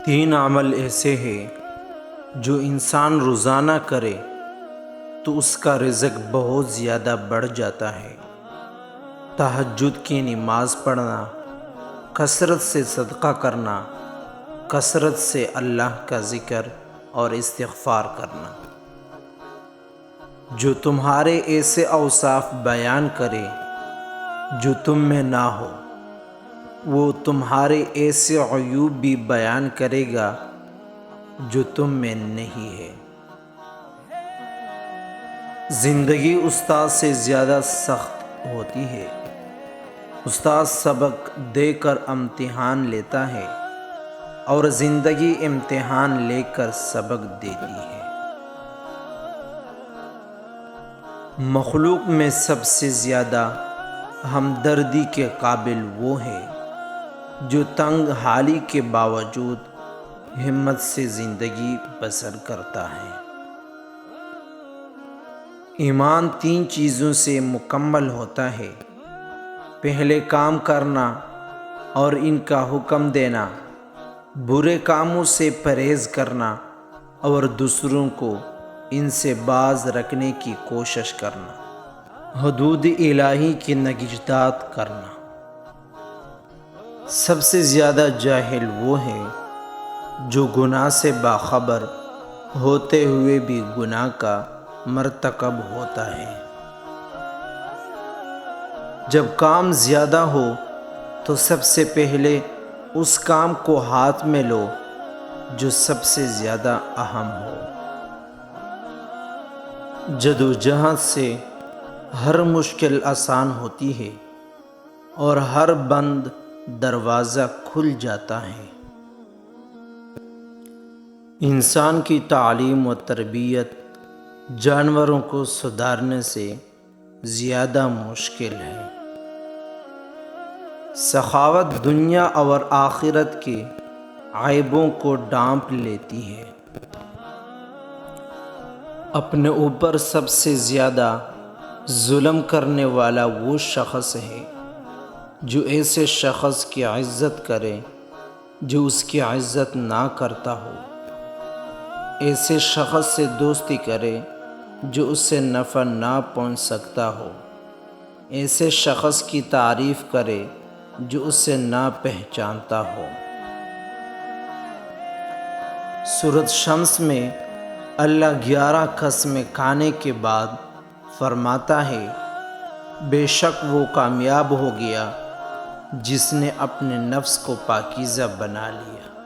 تین عمل ایسے ہیں جو انسان روزانہ کرے تو اس کا رزق بہت زیادہ بڑھ جاتا ہے۔ تہجد کی نماز پڑھنا، کثرت سے صدقہ کرنا، کثرت سے اللہ کا ذکر اور استغفار کرنا۔ جو تمہارے ایسے اوصاف بیان کرے جو تم میں نہ ہو، وہ تمہارے ایسے عیوب بھی بیان کرے گا جو تم میں نہیں ہے۔ زندگی استاد سے زیادہ سخت ہوتی ہے۔ استاد سبق دے کر امتحان لیتا ہے اور زندگی امتحان لے کر سبق دیتی ہے۔ مخلوق میں سب سے زیادہ ہمدردی کے قابل وہ ہے جو تنگ حالی کے باوجود ہمت سے زندگی بسر کرتا ہے۔ ایمان تین چیزوں سے مکمل ہوتا ہے: پہلے کام کرنا اور ان کا حکم دینا، برے کاموں سے پرہیز کرنا اور دوسروں کو ان سے باز رکھنے کی کوشش کرنا، حدود الہی کی نگہداشت کرنا۔ سب سے زیادہ جاہل وہ ہے جو گناہ سے باخبر ہوتے ہوئے بھی گناہ کا مرتکب ہوتا ہے۔ جب کام زیادہ ہو تو سب سے پہلے اس کام کو ہاتھ میں لو جو سب سے زیادہ اہم ہو۔ جدوجہد سے ہر مشکل آسان ہوتی ہے اور ہر بند دروازہ کھل جاتا ہے۔ انسان کی تعلیم و تربیت جانوروں کو سدھارنے سے زیادہ مشکل ہے۔ سخاوت دنیا اور آخرت کے عیبوں کو ڈھانپ لیتی ہے۔ اپنے اوپر سب سے زیادہ ظلم کرنے والا وہ شخص ہے جو ایسے شخص کی عزت کرے جو اس کی عزت نہ کرتا ہو، ایسے شخص سے دوستی کرے جو اس سے نفع نہ پہنچ سکتا ہو، ایسے شخص کی تعریف کرے جو اس سے نہ پہچانتا ہو۔ سورۃ شمس میں اللہ 11 قسمیں کھانے کے بعد فرماتا ہے: بے شک وہ کامیاب ہو گیا جس نے اپنے نفس کو پاکیزہ بنا لیا۔